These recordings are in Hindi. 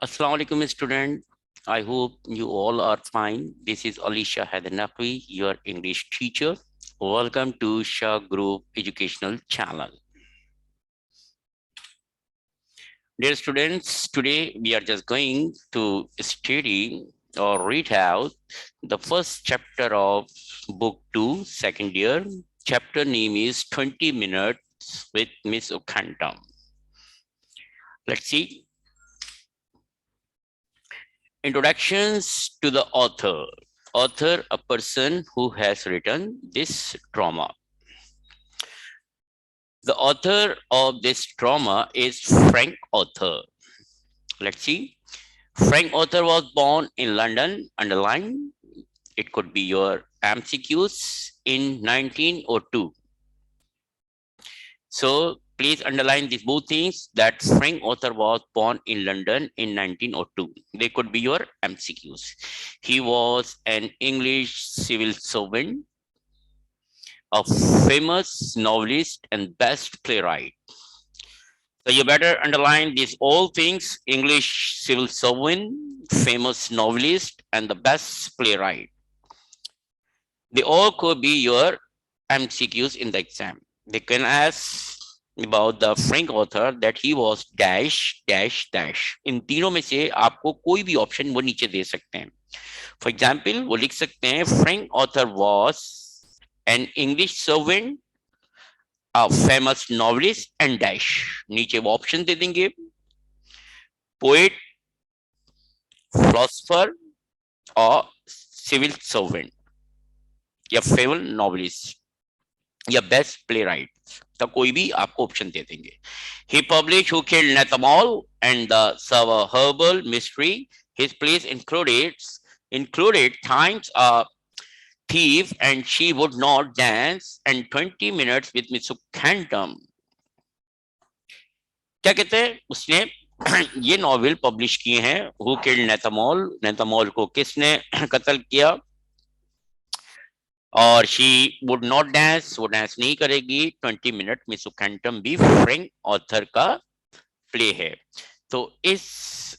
Assalamu alaikum student. I hope you all are fine. This is Alisha Haider, your English teacher. Welcome to Shah Group Educational Channel. Dear students, today we are just going to study or read out the first chapter of book 2, second year. Chapter name is 20 Minutes with Miss Okhantam. Let's see. Introductions to the author. Author, a person who has written this drama. The author of this drama is Frank Author. Let's see. Frank Author was born in London, underline. It could be your MCQs in 1902. So please underline these both things that Frank Author was born in London in 1902. They could be your MCQs. He was an English civil servant, a famous novelist and best playwright. So you better underline these all things: English civil servant, famous novelist, and the best playwright. They all could be your MCQs in the exam. They can ask about the Frank Author that he was dash dash dash. इन तीनों में से आपको कोई भी ऑप्शन वो नीचे दे सकते हैं. For example, वो लिख सकते हैं Frank Author was an English servant, a famous novelist and dash. नीचे वो ऑप्शन दे देंगे. Poet, philosopher और civil servant या famous novelist या बेस्ट प्ले राइट तो कोई भी आपको ऑप्शन दे देंगे. He published Who Killed Nathamol and the Sava Herbal Mystery. His plays included Times a Thief and She Would Not Dance and 20 Minutes with Miss Okhantam. क्या कहते हैं उसने ये नॉवेल पब्लिश किए हैं. Who Killed Nathamol, नेथामोल को किसने कत्ल किया. और शी वुड नॉट डांस, वो डांस नहीं करेगी. 20 मिनट मिस ओकैंटम भी फ्रैंक ऑथर का प्ले है. तो इस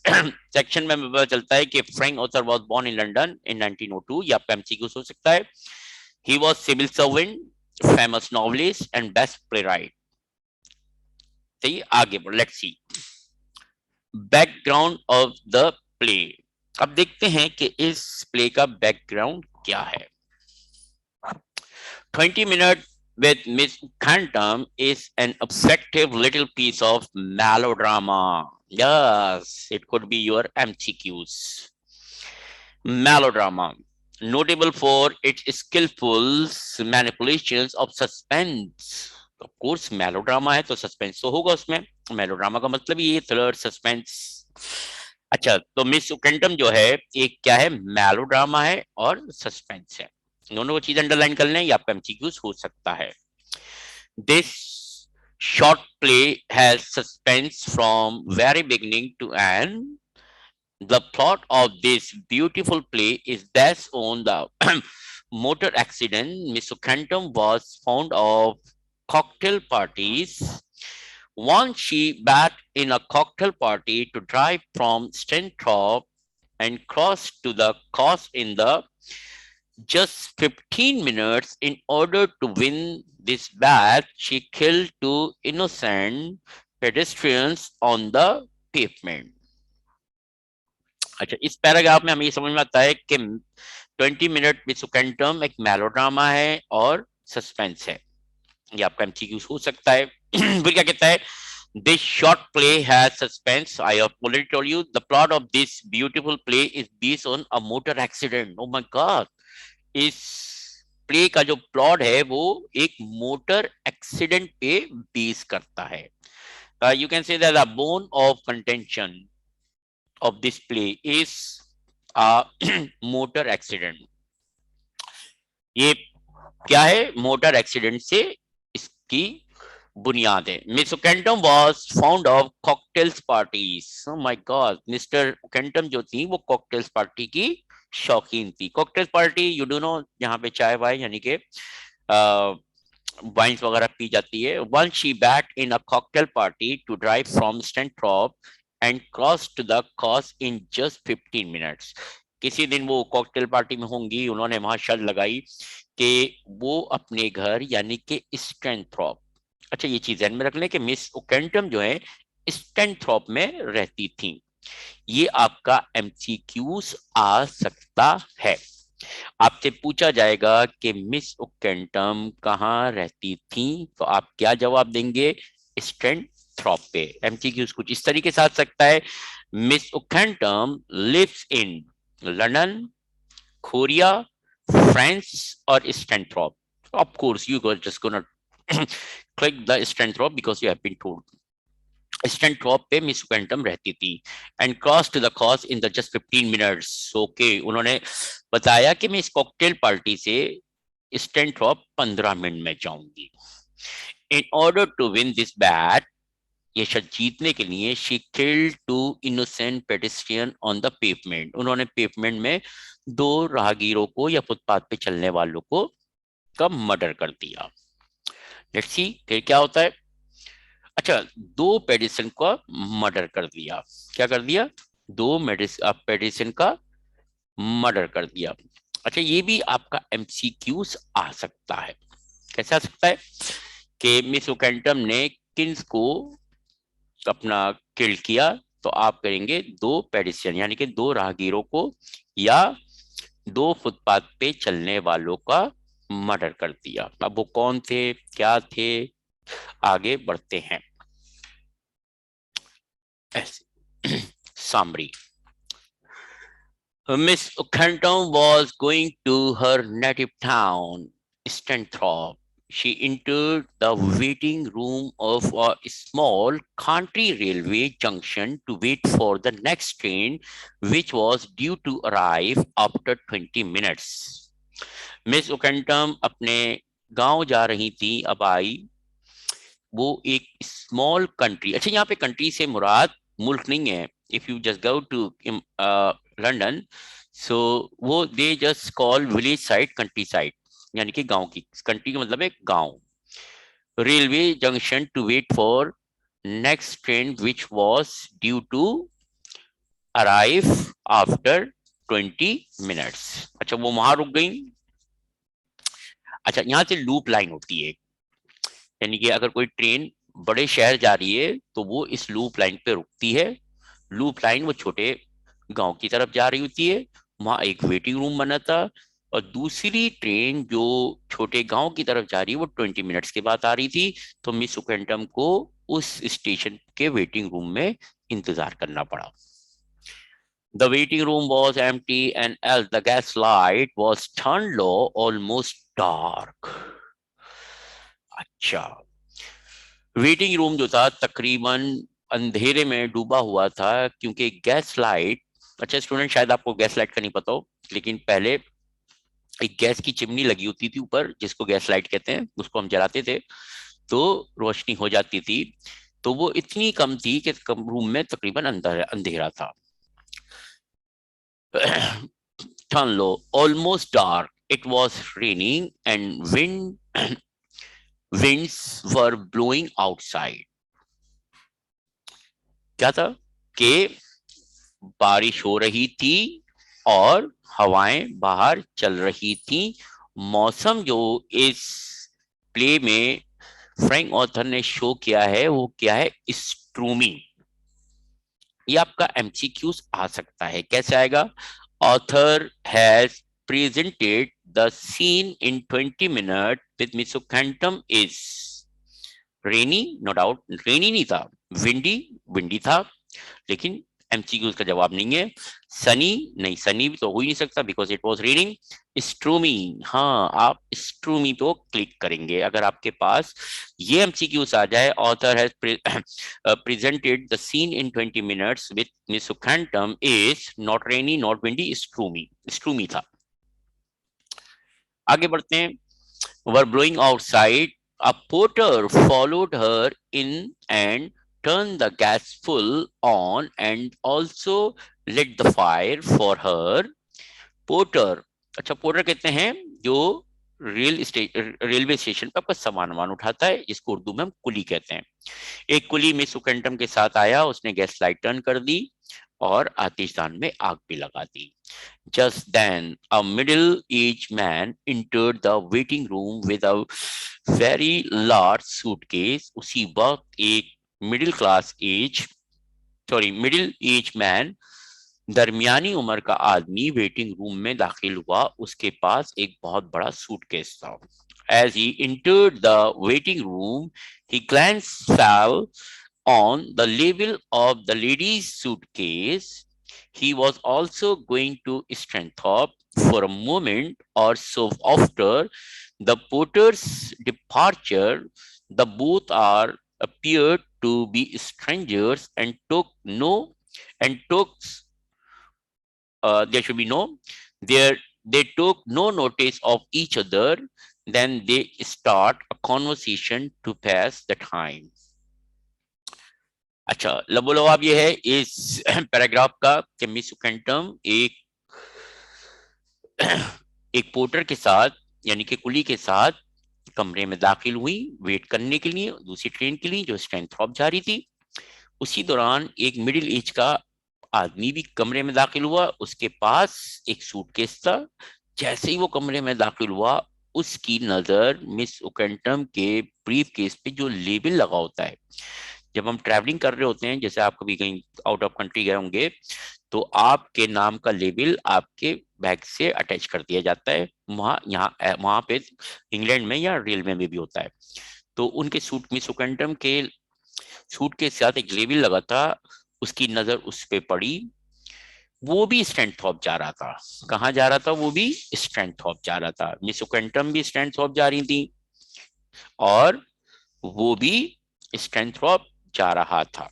सेक्शन में पता चलता है कि Frank Arthur was born in London in 1902. ये आपका एमसीक्यू हो सकता है. He was civil servant, famous novelist and best playwright. सही, आगे बढ़ो. Let's see background of the play. अब देखते हैं कि इस प्ले का बैकग्राउंड क्या है. 20 Minutes with Miss Okhantam is an effective little piece of melodrama. Yes, it could be your MCQs. Melodrama, notable for its skillful manipulations of suspense. Of course, melodrama है तो suspense तो होगा उसमें. melodrama का मतलब ये thriller, suspense. अच्छा, तो मिस ओकैंटम जो है एक क्या है, melodrama है और suspense है. दोनों चीज अंडरलाइन कर लें, या आपका एमसीक्यूज हो सकता है. This short play has suspense from very beginning to end. The plot of this beautiful play is based on the motor accident. Miss Ocantum was found of cocktail parties. Once she bat in a cocktail party to drive from Stenthorpe and cross to the coast in the just 15 minutes. In order to win this bat, she killed two innocent pedestrians on the pavement. अच्छा, इस पैराग्राफ में हमें ये समझ में आता है कि 20 मिनट मिस ओकैंटम एक मेलोड्रामा है और सस्पेंस है. ये आपका एमसीक्यू हो सकता है. फिर क्या कहता है, this short play has suspense. I have already told you the plot of this beautiful play is based on a motor accident. Oh my God! इस प्ले का जो प्लॉट है वो एक मोटर एक्सीडेंट पे बेस करता है. You can say that the bone of contention of this play is a motor accident. ये क्या है, मोटर एक्सीडेंट से इसकी बुनियाद है. Miss Ocantum was found of cocktails parties. Oh my God, mister Ocantum जो थी वो कॉकटेल्स पार्टी की शौकीन थी. Cocktail party you do know, यहाँ पे चाय वाय यानी कि वाइन्स वगैरह पी जाती है. Once she bat in a cocktail party to drive from Stenthorpe and crossed the course in just 15 minutes. किसी दिन वो कॉकटेल पार्टी में होंगी, उन्होंने वहां शर्त लगाई कि वो अपने घर यानी कि स्टैनथ्रॉप, अच्छा ये चीज ध्यान में रख लें कि मिस ओकेंटम जो है स्टैनथ्रॉप में रहती थी। ये आपका एमसीक्यूज आ सकता है। आपसे पूछा जाएगा कि मिस ओकेंटम कहाँ रहती थी, तो आप क्या जवाब देंगे? स्टैनथ्रॉप पे। एमसीक्यूज कुछ इस तरीके से आ सकता है, miss Ocantum lives in London, Korea, France और Stanthorpe. Of course, you guys just gonna click the Stanthorpe because you have been told. Stanthorpe पे मिस क्वेंटम रहती थी and cross to the cause in the just 15 minutes. Okay, उन्होंने बताया कि मैं इस कॉकटेल पार्टी से स्टैनथॉर्प 15 मिनट में जाऊंगी। In order to win this bet, ये शर्त जीतने के लिए she killed two innocent pedestrian on the pavement, उन्होंने पेवमेंट में दो राहगीरों को या फुटपाथ पे चलने वालों को का मर्डर कर दिया। लेट्स सी फिर क्या होता है। अच्छा, दो पेडिसन का मर्डर कर दिया। क्या कर दिया? दो पेडिसन का मर्डर कर दिया। अच्छा, ये भी आपका एमसीक्यूज आ सकता है। कैसे आ सकता है कि मिस ओकेंटम ने किन्स को अपना किल किया, तो आप करेंगे दो पेडिशन यानी कि दो राहगीरों को या दो फुटपाथ पे चलने वालों का मर्डर कर दिया। अब वो कौन थे, क्या थे, आगे बढ़ते हैं। summary. Miss Okenton was going to her native town, Stanthorpe. She entered the waiting room of a small country railway junction to wait for the next train, which was due to arrive after 20 minutes. Miss Okenton अपने गांव जा रही थी, अब आई वो एक स्मॉल कंट्री। अच्छा, यहाँ पे कंट्री से मुराद मुल्क नहीं है। If you just go to London, so वो they just call village side country side, यानी कि गांव की। कंट्री का मतलब है गांव। Railway junction to wait for next train which was due to arrive after 20 minutes. अच्छा, वो वहां रुक गई। अच्छा, यहाँ से लूप लाइन होती है, यानी कि अगर कोई ट्रेन बड़े शहर जा रही है तो वो इस लूप लाइन पे रुकती है। लूप लाइन वो छोटे गांव की तरफ जा रही होती है, वहां एक वेटिंग रूम बना था, और दूसरी ट्रेन जो छोटे गांव की तरफ जा रही है वो 20 मिनट्स के बाद आ रही थी। तो मिस ओकेंटम को उस स्टेशन के वेटिंग रूम में इंतजार करना पड़ा। The waiting room was empty and as the gas light was turned low, almost dark. अच्छा, वेटिंग रूम जो था तकरीबन अंधेरे में डूबा हुआ था, क्योंकि गैस लाइट, अच्छा स्टूडेंट शायद आपको गैस लाइट का नहीं पता हो, लेकिन पहले एक गैस की चिमनी लगी होती थी ऊपर, जिसको गैस लाइट कहते हैं, उसको हम जलाते थे तो रोशनी हो जाती थी। तो वो इतनी कम थी कि रूम में तकरीबन अंधेरा था। Turn low, almost dark. It was raining and winds were blowing outside. क्या था कि बारिश हो रही थी और हवाएं बाहर चल रही थी। मौसम जो इस प्ले में फ्रैंक ऑथर ने शो किया है वो क्या है? स्ट्रूमी। ये आपका एमसीक्यूज आ सकता है। कैसे आएगा? Author has presented the scene in 20 minute with miss Ocantum is rainy, no doubt rainy नहीं था, विंडी, विंडी था, लेकिन एमसीक्यूज का जवाब नहीं है। सनी नहीं, सनी भी तो हो ही नहीं सकता बिकॉज इट वाज रीडिंग। स्ट्रूमी, हाँ आप स्ट्रूमी पे क्लिक करेंगे अगर आपके पास ये एमसीक्यूज आ जाए। Author has presented the scene in 20 minutes with miss Ocantum is not rainy not windy, stormy, stormy था। आगे बढ़ते हैं। Were blowing outside, a porter followed her in and turned the gas full on and also lit the fire for her. Porter, अच्छा पोर्टर कहते हैं जो रेलवे स्टेशन पर कुछ सामान वामान उठाता है, जिसको उर्दू में हम कुली कहते हैं। एक कुली मिस उकंटम के साथ आया, उसने गैस लाइट टर्न कर दी और आतिशदान में आग भी लगा दी। Just then, a middle-aged man entered the waiting room with a very large suitcase. उसी वक्त एक मिडिल एज मैन, दरमियानी उम्र का आदमी वेटिंग रूम में दाखिल हुआ। उसके पास एक बहुत बड़ा सूटकेस था। As he entered the waiting room, he glanced fell on the label of the lady's suitcase. He was also going to Stanthorpe for a moment or so after the porter's departure. The both are appeared to be strangers and took there should be no there they took no notice of each other. Then they start a conversation to pass the time. अच्छा, लबोलवाब ये है इस पैराग्राफ का कि मिस उकंटम एक पोर्टर के साथ, यानी कि कुली के साथ कमरे में दाखिल हुई वेट करने के लिए दूसरी ट्रेन के लिए जो स्टैनथॉर्प जा रही थी। उसी दौरान एक मिडिल एज का आदमी भी कमरे में दाखिल हुआ, उसके पास एक सूटकेस था। जैसे ही वो कमरे में दाखिल हुआ, उसकी नजर मिस उकंटम के ब्रीफ केस पे जो लेबल लगा होता है, जब हम ट्रैवलिंग कर रहे होते हैं, जैसे आप कभी कहीं आउट ऑफ कंट्री गए होंगे, तो आपके नाम का लेबल आपके बैग से अटैच कर दिया जाता है। वहां पे इंग्लैंड में या रेलवे में भी होता है। तो उनके सूट मिस उकंटम के सूट के साथ एक लेबल लगा था, उसकी नजर उस पे पड़ी। वो भी स्टैनथॉर्प जा रहा था। कहाँ जा रहा था? वो भी स्टैनथॉर्प जा रहा था। मिस उकंटम भी स्टैनथॉर्प जा रही थी और वो भी स्टैनथॉर्प जा रहा था।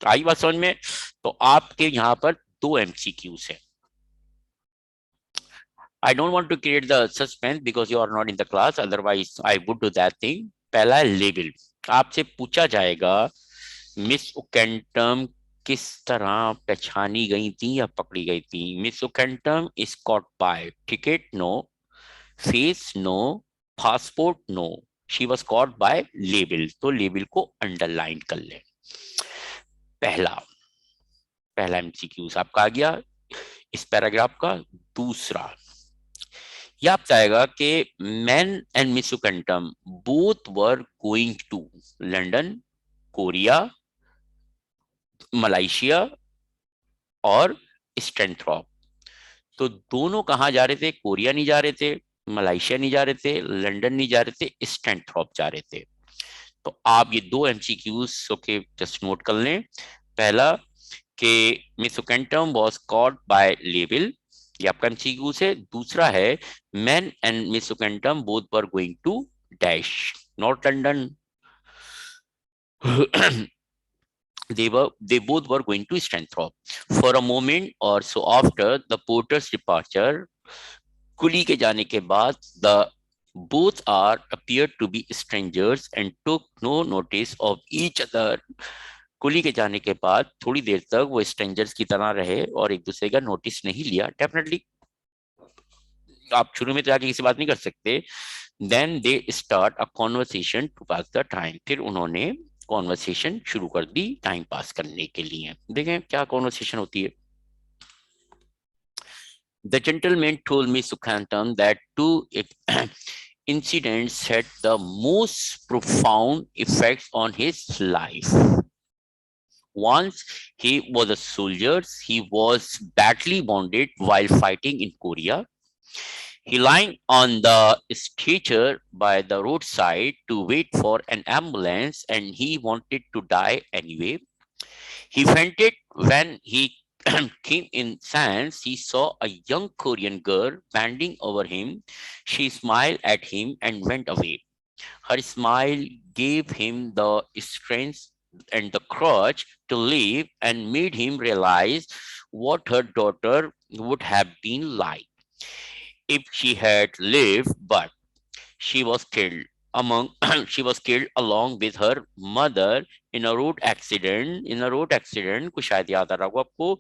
तो आई बात समझ में? तो आपके यहाँ पर दो एमसीक्यूज है। I don't want to create the suspense because you are not in the class, otherwise I would do that thing. पहला है लेबल। आपसे पूछा जाएगा मिस उकंटम किस तरह पहचानी गई थी या पकड़ी गई थी। Miss Ocantum is caught by ticket no, face no, passport no, she was caught by label. तो लेबल को अंडरलाइन कर ले। पहला एमसीक्यूज आपका आ गया इस पैराग्राफ का। दूसरा यह आप चाहेगा कि man and miss Ocantum both were going to London, Korea, Malaysia और स्टैनथॉर्प। तो दोनों कहां जा रहे थे? कोरिया नहीं जा रहे थे, मलेशिया नहीं जा रहे थे, लंदन नहीं जा रहे थे, स्टैनथॉर्प जा रहे थे। तो आप ये दो एमसीक्यूज ओके जस्ट नोट कर लें। पहला कि miss Ocantum was caught by label, ये आपका एमसीक्यू है। दूसरा है man and miss Ocantum both were going to dash north London. they both were going to Stanthorpe for a moment or so after the porter's departure. कुली के जाने के बाद the both are appeared to be strangers and took no notice of each other. कुली के जाने के बाद थोड़ी देर तक वो स्ट्रेंजर्स की तरह रहे और एक दूसरे का नोटिस नहीं लिया। डेफिनेटली आप शुरू में तो आके किसी बात नहीं कर सकते। Then they start a conversation to pass the time. फिर उन्होंने कॉन्वर्सेशन शुरू कर दी टाइम पास करने के लिए। देखें क्या कॉन्वर्सेशन होती है। The gentleman told me Sukhantam that two incidents had the most profound effects on his life. Once he was a soldier. He was badly wounded while fighting in Korea. He lying on the stretcher by the roadside to wait for an ambulance, and he wanted to die anyway. He fainted when he came in sense. He saw a young Korean girl bending over him. She smiled at him and went away. Her smile gave him the strength and the courage to live and made him realize what her daughter would have been like if she had lived, but she was killed she was killed along with her mother in a road accident. कुछ शायद याद आ रहा होगा आपको।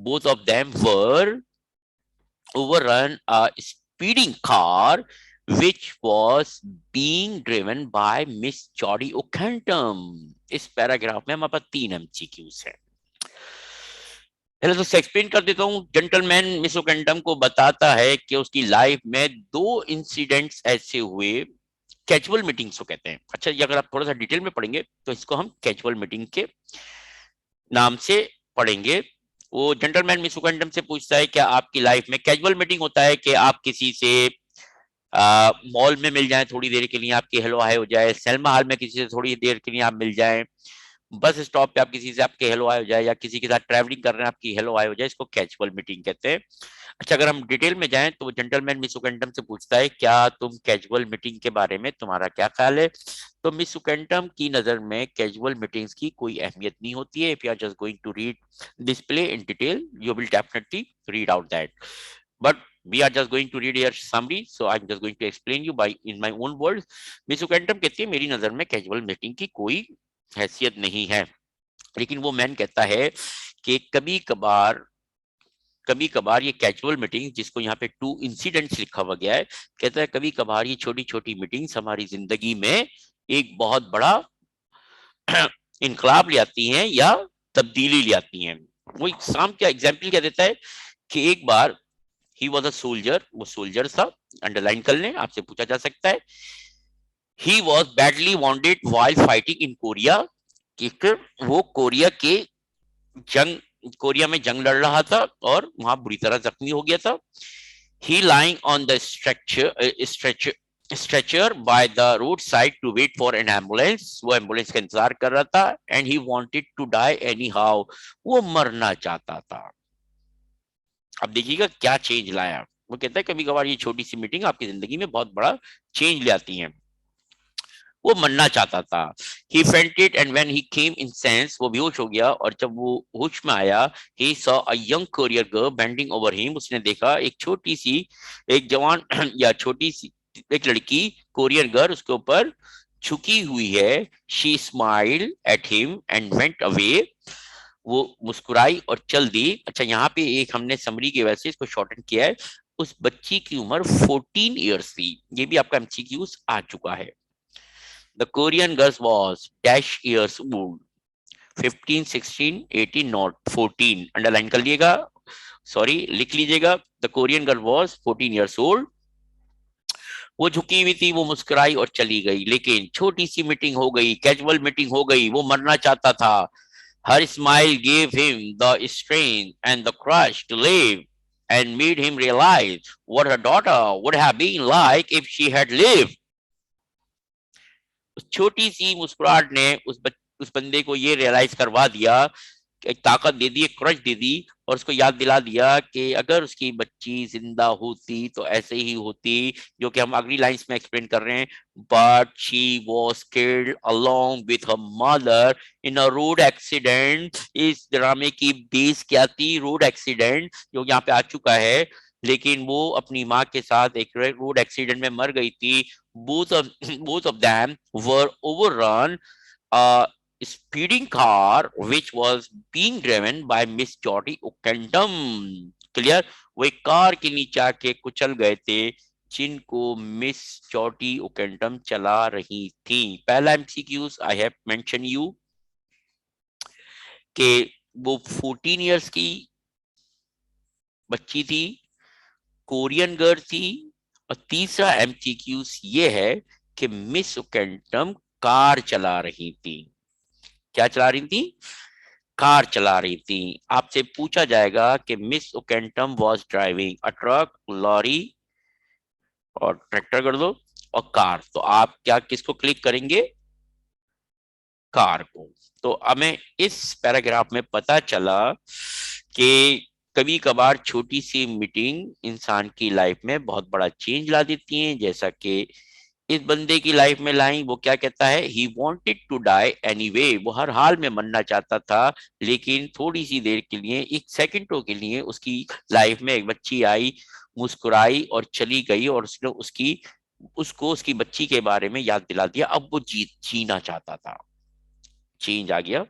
Both of them were overrun a speeding car which was being driven by Miss Jodie O'Kentum. इस पैराग्राफ में हमारे पास 3 MCQs हैं। पहले तो एक्सप्लेन कर देता हूँ। जेंटलमैन मिस ओकेंटम को बताता है कि उसकी लाइफ में 2 इंसिडेंट्स ऐसे हुए, कैजुअल मीटिंग्स को कहते हैं। अच्छा, ये अगर आप थोड़ा सा डिटेल में पढ़ेंगे तो इसको हम कैजुअल मीटिंग के नाम से पढ़ेंगे। वो जेंटलमैन मिस ओकेंटम से पूछता है क्या आपकी लाइफ में कैजुअल मीटिंग होता है कि आप किसी से मॉल में मिल जाएं, थोड़ी देर के लिए आपकी हेलो हाय हो जाए, सिनेमा हॉल में किसी से थोड़ी देर के लिए आप मिल जाएं, बस स्टॉप पे आप किसी से आपके हेलो हाय हो जाए, या किसी के साथ ट्रैवलिंग कर रहे हैं आपकी हेलो हाय हो जाए, इसको कैजुअल मीटिंग कहते हैं। अच्छा, अगर हम डिटेल में जाएं तो जेंटलमैन मिस ओकेंटम से पूछता है क्या तुम कैजुअल मीटिंग के बारे में तुम्हारा क्या ख्याल है। तो मिस ओकेंटम की नजर में कैजुअल मीटिंग्स की कोई अहमियत नहीं होती है। If you are just going to read display in detail you will definitely read out that, but we are just going to read here summary, so I'm just going to explain you by in my own words. Miss Ocantum कहती है मेरी नजर में कैजुअल मीटिंग की कोई हैसियत नहीं है, लेकिन वो मैन कहता है कि कभी कभार ये कैजुअल मीटिंग, जिसको यहाँ पे 2 इंसिडेंट्स लिखा हुआ गया है, कहता है कभी कभार ये छोटी छोटी मीटिंग्स हमारी जिंदगी में एक बहुत बड़ा इनकलाब ले आती हैं या तब्दीली ले आती हैं। वो एग्जाम का एग्जाम्पल क्या देता है कि एक बार ही वॉज अ सोल्जर, वो सोल्जर था, अंडरलाइन कर लें, आपसे पूछा जा सकता है। He was badly wounded while fighting in Korea, कि वो कोरिया में जंग लड़ रहा था और वहां बुरी तरह जख्मी हो गया था। He lying on the stretcher by the road side to wait for an ambulance, वो एम्बुलेंस का इंतजार कर रहा था। And he wanted to die anyhow, वो मरना चाहता था। अब देखिएगा क्या चेंज लाया। वो कहता है कभी कभार ये छोटी सी मीटिंग आपकी जिंदगी में बहुत बड़ा चेंज ले आती है। वो मरना चाहता था। He fainted and when he came in sense, वो बेहोश हो गया, और जब वो होश में आया, he saw a young courier girl bending over him, उसने देखा एक जवान या छोटी सी एक लड़की, कोरियर गर्ल, उसके ऊपर झुकी हुई है। She smiled at him and went away, वो मुस्कुराई और चल दी। अच्छा, यहाँ पे एक हमने समरी की वजह से इसको शॉर्टन किया है। उस बच्ची की उम्र 14 ईयर्स थी। ये भी आपका एमसीक्यूज आ चुका है। The Korean girl was dash years old, 15, 16, 18, not 14. Underline कर लीजिएगा, सॉरी लिख लीजिएगा। The Korean girl was 14 years old. वो झुकी हुई थी, वो मुस्कुराई और चली गई। लेकिन छोटी सी मीटिंग हो गई, कैजुअल मीटिंग हो गई, वो मरना चाहता था। Her smile gave him the strength and the courage to live and made him realize what her daughter would have been like if she had lived. उस छोटी सी मुस्कुराहट ने उस बंदे को ये रियलाइज करवा दिया, एक ताकत दे दी, एक क्रश दे दी, और उसको याद दिला दिया कि अगर उसकी बच्ची जिंदा होती तो ऐसे ही होती, जो कि हम अगली लाइंस में एक्सप्लेन कर रहे हैं। But she was killed along with her mother in a road accident. इस ड्रामे की बेस क्या थी? रोड एक्सीडेंट, जो यहाँ पे आ चुका है। लेकिन वो अपनी माँ के साथ एक रोड एक्सीडेंट में मर गई थी। both of them were overrun a speeding car which was being driven by Miss Jodie O'Kentum. Clear? वो एक कार के नीचे आके कुचल गए थे जिनको मिस जॉडी ओकेंटम चला रही थी। पहला MCQs I have mention you कि वो 14 इयर्स की बच्ची थी, कोरियन गर्ल थी। और तीसरा एमसीक्यूज ये है कि मिस ओकेंटम कार चला रही थी। क्या चला रही थी? कार चला रही थी। आपसे पूछा जाएगा कि miss ओकेंटम was driving a truck, lorry, और ट्रैक्टर कर दो, और कार। तो आप क्या किसको क्लिक करेंगे? कार को। तो हमें इस पैराग्राफ में पता चला कि कभी कभार छोटी सी मीटिंग इंसान की लाइफ में बहुत बड़ा चेंज ला देती है, जैसा कि इस बंदे की लाइफ में लाई। वो क्या कहता है? He wanted to die anyway, वो हर हाल में मरना चाहता था। लेकिन थोड़ी सी देर के लिए, एक सेकंडों के लिए उसकी लाइफ में एक बच्ची आई, मुस्कुराई और चली गई, और उसने उसको उसकी बच्ची के बारे में याद दिला दिया। अब वो जीना चाहता था। चेंज आ गया।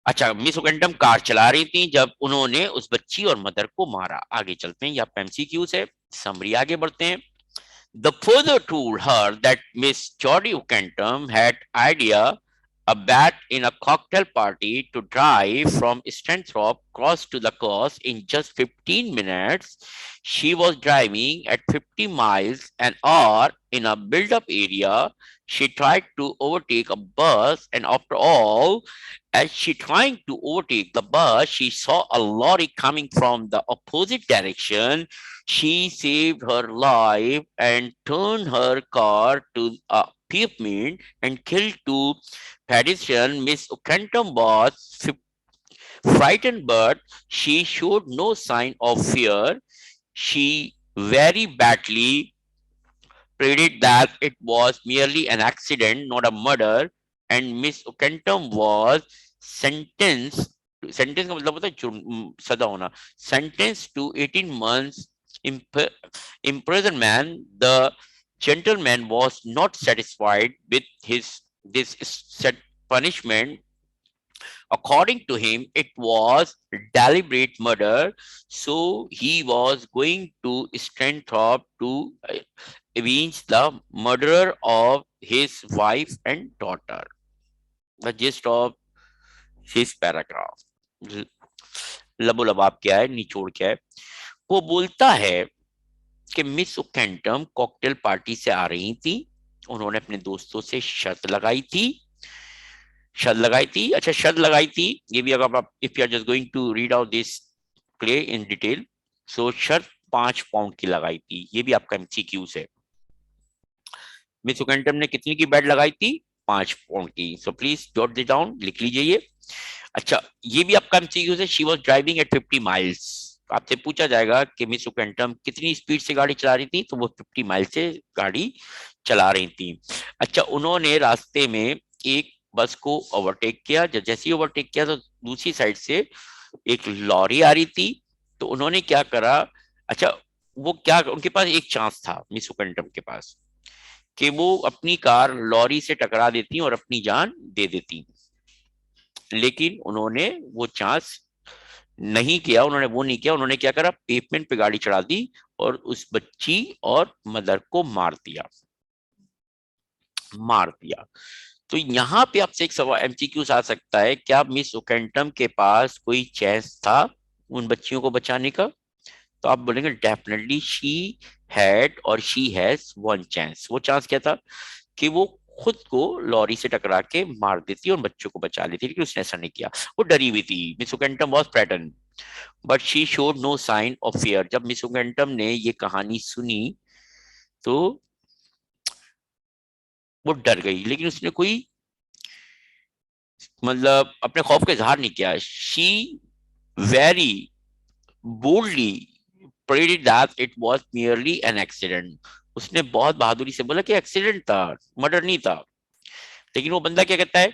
अच्छा, मिस ओकेंटम कार चला रही थी जब उन्होंने उस बच्ची और मदर को मारा। आगे चलते हैं, यहाँ एमसीक्यूज है। Summary आगे बढ़ते हैं. The further told her that Miss Jodie Ucantum had idea a bet in a cocktail party to drive from Stanthorpe Cross to the coast in just 15 minutes. She was driving at 50 miles an hour in a built-up area. She tried to overtake a bus, and after all, as she trying to overtake the bus, she saw a lorry coming from the opposite direction. She saved her life and turned her car to a pavement and killed two pedestrians. Miss Ocantum was frightened, but she showed no sign of fear. She very badly prayed that it was merely an accident, not a murder, and Miss Ocantum was sentenced. Sentence का मतलब होता है सजा होना. Sentenced to 18 months imprisonment. The gentleman was not satisfied with his this set punishment. According to him, it was deliberate murder. So he was going to Stanthorpe to avenge the murder of his wife and daughter. The gist of his paragraph. लबो लबाब क्या है, निचोड़ क्या है. वो बोलता है कि मिस ओकेंटम कॉकटेल पार्टी से आ रही थी. उन्होंने अपने दोस्तों से शर्त लगाई थी. अच्छा शर्त लगाई थी. ये भी अगर आप if you are just going to read out this play in detail, so शर्त 5 पाउंड की लगाई थी. ये भी आपका एमसीक्यूज है. मिस ओकेंटम ने कितनी की बेट लगाई थी? 5 पाउंड की. So please jot this down, लिख लीजिए ये. अच्छा, ये भी आपका एमसीक्यूज है. She was driving eight 50 miles. आपसे पूछा जाएगा कि मिस ओकेंटम कितनी स्पीड से गाड़ी चला रही थी, तो वो 50 माइल से गाड़ी चला रही थी. अच्छा, उन्होंने रास्ते में एक बस को ओवरटेक किया. जैसे ही ओवरटेक किया तो दूसरी साइड से एक लॉरी आ रही थी. तो उन्होंने क्या करा? अच्छा, वो क्या, उनके पास एक चांस था मिस ओकेंटम के पास कि वो अपनी कार लॉरी से टकरा देती और अपनी जान दे देती. लेकिन उन्होंने वो चांस नहीं किया. उन्होंने वो नहीं किया. उन्होंने क्या करा? पेवमेंट पे गाड़ी चढ़ा दी और उस बच्ची और मदर को मार दिया. तो यहाँ पे आपसे एक सवाल एमसीक्यू आ सकता है, क्या मिस ओकेंटम के पास कोई चांस था उन बच्चियों को बचाने का? तो आप बोलेंगे डेफिनेटली शी हैड और शी हैज वन चांस. वो चांस क्या था? कि वो खुद को लॉरी से टकरा के मार देती और बच्चों को बचा लेती. लेकिन उसने ऐसा नहीं किया. वो डरी हुई थी. Miss ओकेंटम was frightened but she showed no sign of fear. जब मिस ओकेंटम ने ये कहानी सुनी तो वो डर गई, लेकिन उसने कोई मतलब अपने खौफ का इजहार नहीं किया. She very boldly predicted that it was merely an accident. उसने बहुत बहादुरी से बोला कि एक्सीडेंट था, मर्डर नहीं था. लेकिन वो बंदा क्या कहता है?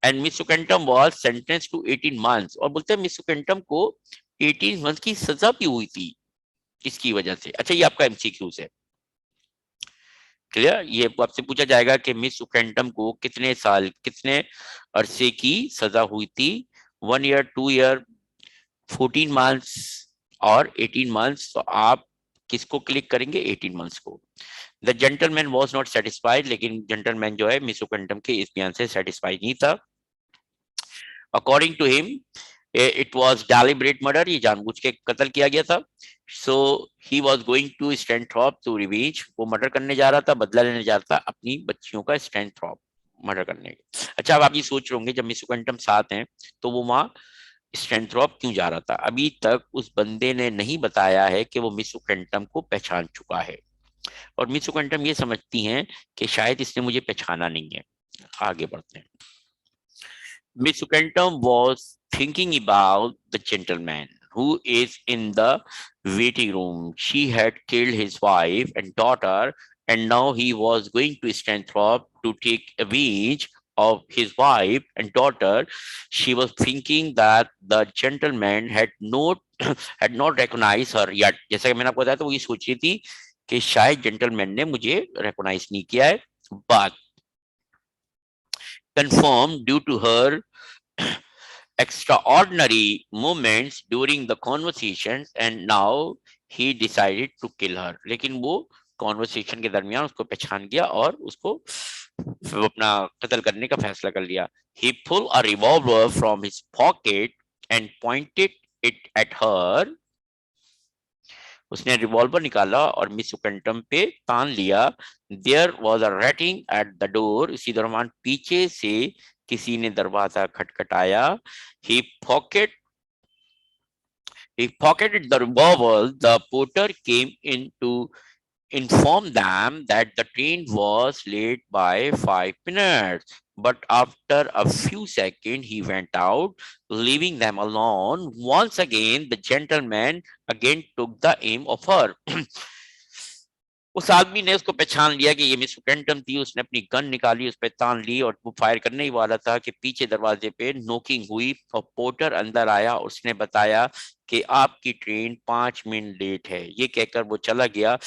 And Miss ओकेंटम was sentenced to 18 months. और बोलते हैं मिस ओकेंटम को 18 मंथ की सजा भी हुई थी इसकी वजह से. अच्छा, ये आपका एमसीक्यूज है. क्लियर? ये आपसे पूछा जाएगा कि मिस ओकेंटम को कितने साल, कितने अरसे की सजा हुई थी? 1 ईयर, 2 ईयर, 14 मंथ्स और 18 मंथ्स. तो आप किसको क्लिक करेंगे? 18 मंथ्स को. The gentleman was not satisfied. लेकिन जेंटलमैन जो है मिस ओकेंटम के इस बयान से सेटिस्फाइड नहीं था. According to him it was deliberate murder. ये जानबूझ के कत्ल किया गया था. So he was going to Stanthorpe to revenge. वो मर्डर करने जा रहा था, बदला लेने जा रहा था अपनी बच्चियों का स्टैंथॉर्प मर्डर करने. अच्छा, अब आप ये सोच रहे होंगे जब मिस ओकेंटम साथ हैं तो वो वहां स्टैंथॉर्प क्यों जा रहा था? अभी तक उस बंदे ने नहीं बताया है कि वो मिस ओकेंटम को पहचान चुका है. और मिस ओकेंटम ये समझती हैं कि शायद इसने मुझे पहचाना नहीं है. आगे बढ़ते हैं. Miss Okentum was thinking about the gentleman who is in the waiting room. She had killed his wife and daughter, and now he was going to Stanthorpe to take revenge of his wife and daughter. She was thinking that the gentleman had not recognized her yet. जैसा कि मैंने आपको बताया, तो वो ये सोच रही थी कि शायद जेंटलमैन ने मुझे रिकॉग्नाइज नहीं किया है. But confirmed due to her extraordinary moments during the conversations, and now he decided to kill her. लेकिन वो कॉन्वर्सेशन के दरमियान उसको पहचान गया और उसको अपना कत्ल करने का फैसला कर लिया. He pulled a revolver from his pocket and pointed it at her. उसने रिवॉल्वर निकाला और मिस उकंटम पे तान लिया. There was a rattling at the door. इसी दरमियान पीछे से किसी ने दरवाजा खटखटाया. He pocketed the revolver. The porter came in to inform them that the train was late by 5 minutes. But after a few seconds, he went out, leaving them alone. Once again, the gentleman again took the aim of her. उस आदमी ने उसको पहचान लिया कि ये मिस उकंटम थी. उसने अपनी गन निकाली, उस पर तान ली और वो फायर करने ही वाला था कि पीछे दरवाजे पे नॉकिंग हुई और पोर्टर अंदर आया. उसने बताया कि आपकी ट्रेन 5 मिनट लेट है. ये कहकर वो चला गया.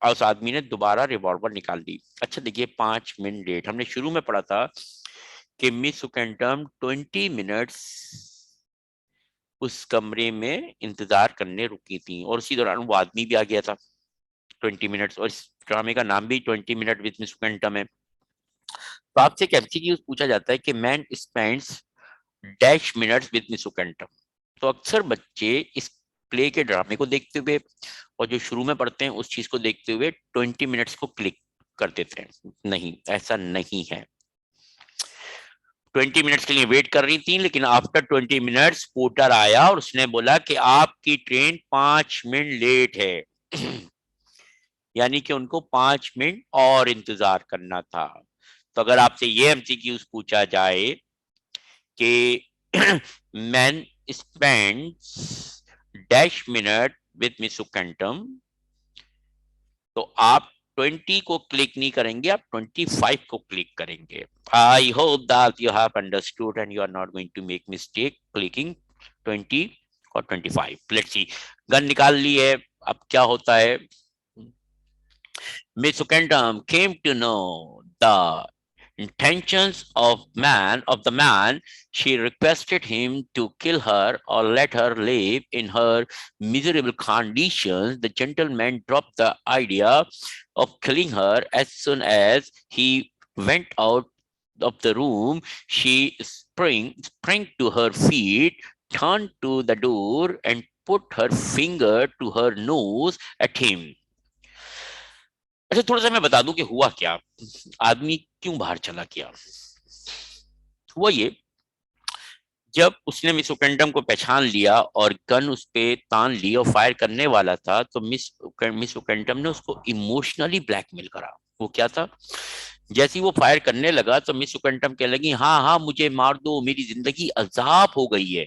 उस आदमी ने दोबारा रिवॉल्वर निकाल ली. अच्छा देखिए, 5 मिनट लेट. हमने शुरू में पढ़ा था कि मिस उकंटम 20 मिनट्स उस कमरे में इंतजार करने रुकी थी और उसी दौरान वो आदमी भी आ गया था. 20 मिनट्स, और इस ड्रामे का नाम भी 20 मिनट विद मिस उकंटम है. तो आपसे एक एमसीक्यू पूछा जाता है कि man spends dash minutes with Miss Ukantum. तो अक्सर बच्चे इस प्ले के ड्रामे को देखते हुए और जो शुरू में पढ़ते हैं उस चीज को देखते हुए 20 मिनट्स को क्लिक कर देते हैं. नहीं, ऐसा नहीं है. 20 मिनट्स के लिए वेट कर रही थी, लेकिन आफ्टर 20 मिनट्स पोर्टर आया और उसने बोला कि आपकी ट्रेन 5 मिनट लेट है. यानी कि उनको 5 मिनट और इंतजार करना था. तो अगर आपसे ये एमसीक्यूज पूछा जाए कि man spends dash minute with Miss Ukantum, तो आप 20 को क्लिक नहीं करेंगे, आप 25 को क्लिक करेंगे. I hope that you have understood and you are not going to make mistake clicking 20 और 25. Let's see. गन निकाल ली है, अब क्या होता है. Miss Uckandam came to know the intentions of the man. She requested him to kill her or let her live in her miserable conditions. The gentleman dropped the idea of killing her as soon as he went out of the room. She sprang to her feet, turned to the door, and put her finger to her nose at him. अच्छा, थोड़ा सा मैं बता दूं कि हुआ क्या. आदमी क्यों बाहर चला गया. हुआ ये, जब उसने मिस उकंडम को पहचान लिया और गन उस पे तान ली और फायर करने वाला था, तो मिस उकंडम ने उसको इमोशनली ब्लैकमेल करा. वो क्या था, जैसे ही वो फायर करने लगा तो मिस उकंडम कहने लगी, हाँ हाँ मुझे मार दो, मेरी जिंदगी अजाब हो गई है.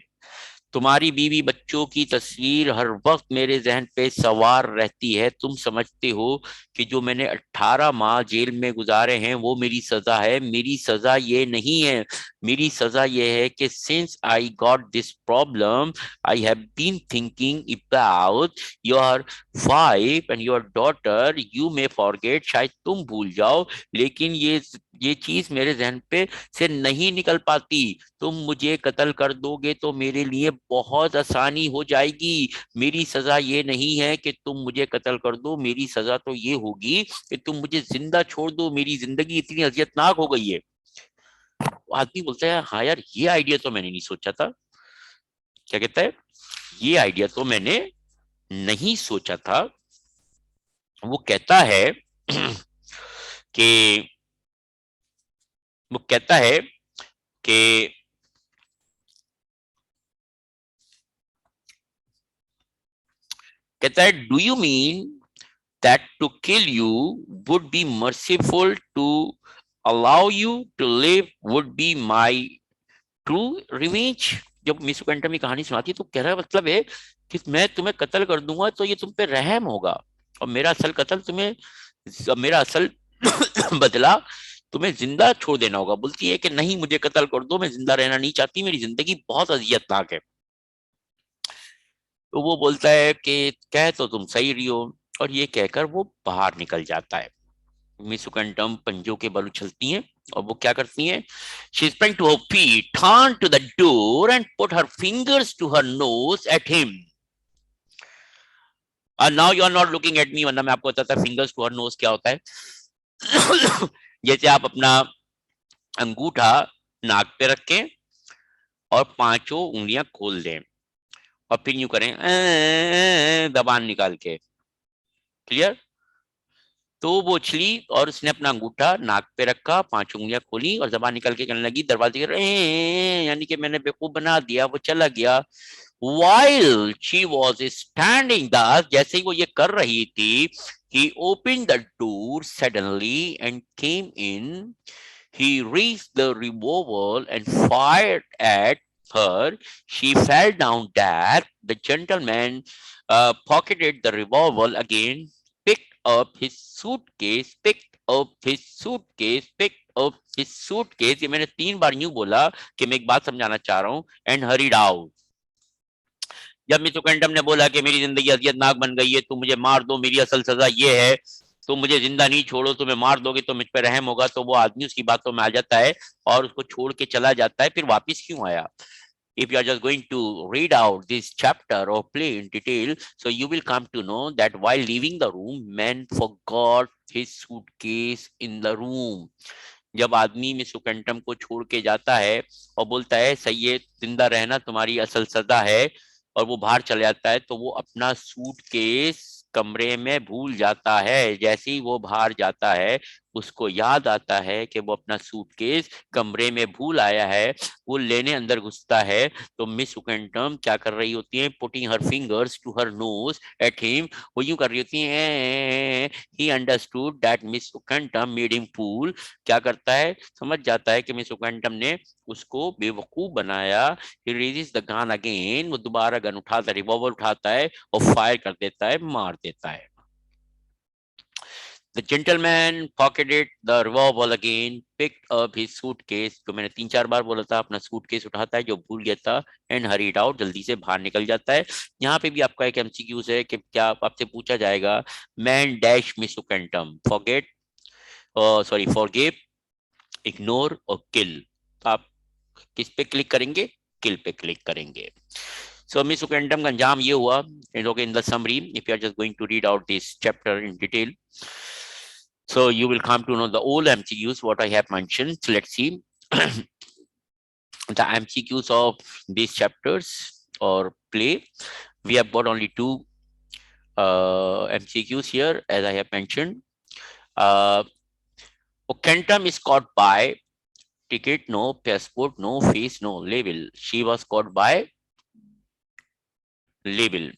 तुम्हारी बीवी बच्चों की तस्वीर हर वक्त मेरे जहन पे सवार रहती है. तुम समझते हो कि जो मैंने 18 माह जेल में गुजारे हैं वो मेरी सजा है. मेरी सजा ये नहीं है. मेरी सजा ये है कि since I got this problem I have been thinking about your wife and your daughter. You may forget, शायद तुम भूल जाओ, लेकिन ये चीज मेरे जहन पे से नहीं निकल पाती. तुम मुझे कत्ल कर दोगे तो मेरे लिए बहुत आसानी हो जाएगी. मेरी सजा ये नहीं है कि तुम मुझे कत्ल कर दो. मेरी सजा तो ये होगी कि तुम मुझे जिंदा छोड़ दो. मेरी जिंदगी इतनी अजियतनाक हो गई है. आदमी बोलता है, हाँ यार, ये आइडिया तो मैंने नहीं सोचा था. क्या कहता है, ये आइडिया तो मैंने नहीं सोचा था. वो कहता है कि वो कहता है कि कहता है, do you mean that to kill you would be merciful, to allow you to live would be my true revenge. जब मिस उकंटम की कहानी सुनाती है तो कह रहा है, मतलब है कि मैं तुम्हें कत्ल कर दूंगा तो ये तुम पे रहम होगा और मेरा असल कत्ल तुम्हें, मेरा असल बदला तुम्हें जिंदा छोड़ देना होगा. बोलती है कि नहीं, मुझे कत्ल कर दो, मैं जिंदा रहना नहीं चाहती, मेरी जिंदगी बहुत अजियतनाक है. तो वो बोलता है कि कह तो तुम सही रही हो, और ये कहकर वो बाहर निकल जाता है. मिस उकंटम पंजों के बल उछलती हैं और वो क्या करती हैं, she sprang to her feet, turned to the door and put her fingers to her nose at him. Now you are not looking at me, वरना मैं आपको बताता फिंगर्स टू हर नोज क्या होता है। जैसे आप अपना अंगूठा नाक पे रखें और पांचों उंगलियां खोल दें और फिर यूं करें जबान निकाल के। क्लियर? तो वो उछली और उसने अपना अंगूठा नाक पे रखा, पांच उंगलियां खोली और जबान निकल के कहने लगी दरवाजे के, यानी कि मैंने बेवकूफ बना दिया, वो चला गया। While she was standing thus, जैसे ही वो ये कर रही थी, he opened the door suddenly and came in. He raised the revolver and fired at her. She fell down dead. The gentleman pocketed the revolver again, picked up his suitcase, picked up his suitcase, picked up his suitcase. ये मैंने 3 बार यूं बोला कि मैं एक बात समझाना चाह रहा हूं, and hurried out. जब मिस उकंडम ने बोला कि मेरी जिंदगी अजियतनाक बन गई है, तुम मुझे मार दो, मेरी असल सजा ये है, तुम मुझे जिंदा नहीं छोड़ो, तुम्हें मार दोगे तो मुझ पर रहम होगा, तो वो आदमी उसकी बातों में आ जाता है और उसको छोड़ के चला जाता है। फिर वापस क्यों आया? If you are just going to read out this chapter or play in detail, so you will come to know that while leaving the room, man forgot his suitcase in the room. जब आदमी मिस उकंटम को छोड़ के जाता है और बोलता है सही है, जिंदा रहना तुम्हारी असल सजा है, और वो बाहर चले जाता है, तो वो अपना सूटकेस कमरे में भूल जाता है। जैसे ही वो बाहर जाता है, उसको याद आता है कि वो अपना सूटकेस कमरे में भूल आया है। वो लेने अंदर घुसता है तो मिस उकंटम क्या कर रही होती है? Putting her fingers to her nose at him. वो यूं कर रही होती है। He understood that Miss Ukantum made him fool. क्या करता है? समझ जाता है कि मिस उकंटम ने उसको बेवकूफ बनाया। He raises the gun again, वो दोबारा गन उठाता है, रिवॉल्वर उठाता है और फायर कर देता है, मार देता है। The gentleman pocketed the revolver again, picked up his suitcase, जो मैंने 3-4 बार बोला था, अपना सूटकेस उठाता है जो भूल गया था, and hurried out, जल्दी से बाहर निकल जाता है। यहाँ पे भी आपका एक एमसीक्यूज है कि क्या आपसे पूछा जाएगा, man dash Miss Ukantum, forget, sorry forgive, ignore और किल। तो आप किस पे क्लिक करेंगे? किल पे क्लिक करेंगे। So Miss Ukendam का अंजाम ये हुआ, okay, in the summary, if you are just going to read out this chapter in detail, so you will come to know the all MCQs what I have mentioned. So let's see the MCQs of these chapters or play. We have got only 2 MCQs here, as I have mentioned. Ukentam is caught by ticket no, passport no, face no, label. She was caught by label.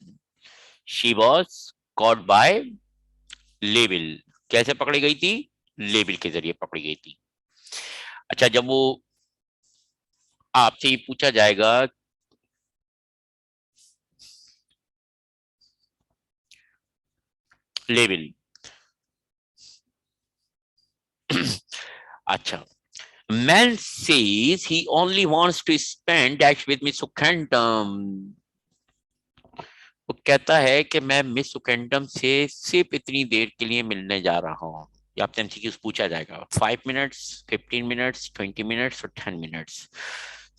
She was caught by label. कैसे पकड़ी गई थी? लेबल के जरिए पकड़ी गई थी। अच्छा, जब वो आपसे ये पूछा जाएगा लेबल, अच्छा, man says he only wants to spend dash with Miss Ukendam. वो कहता है कि मैं मिस उकेंडम से सिर्फ इतनी देर के लिए मिलने जा रहा हूँ। ये आपसे एमसीक्यूज पूछा जाएगा, 5 मिनट्स, 15 मिनट्स, 20 मिनट्स और 10 minutes.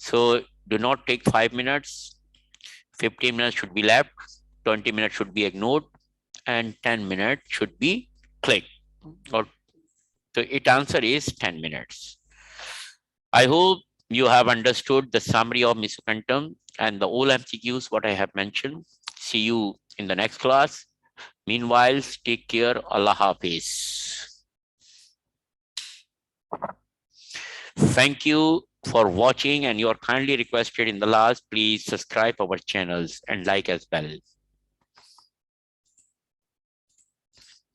So do not take 5 minutes, 15 minutes should be left, 20 minutes should be ignored, and 10 minutes should be clicked. Or so its answer is 10 minutes. I hope you have understood the summary of Miss Ukentam and the all MCQs what I have mentioned. See you in the next class. Meanwhile, take care. Allah Hafiz. Thank you for watching, and you are kindly requested in the last, please subscribe our channels and like as well.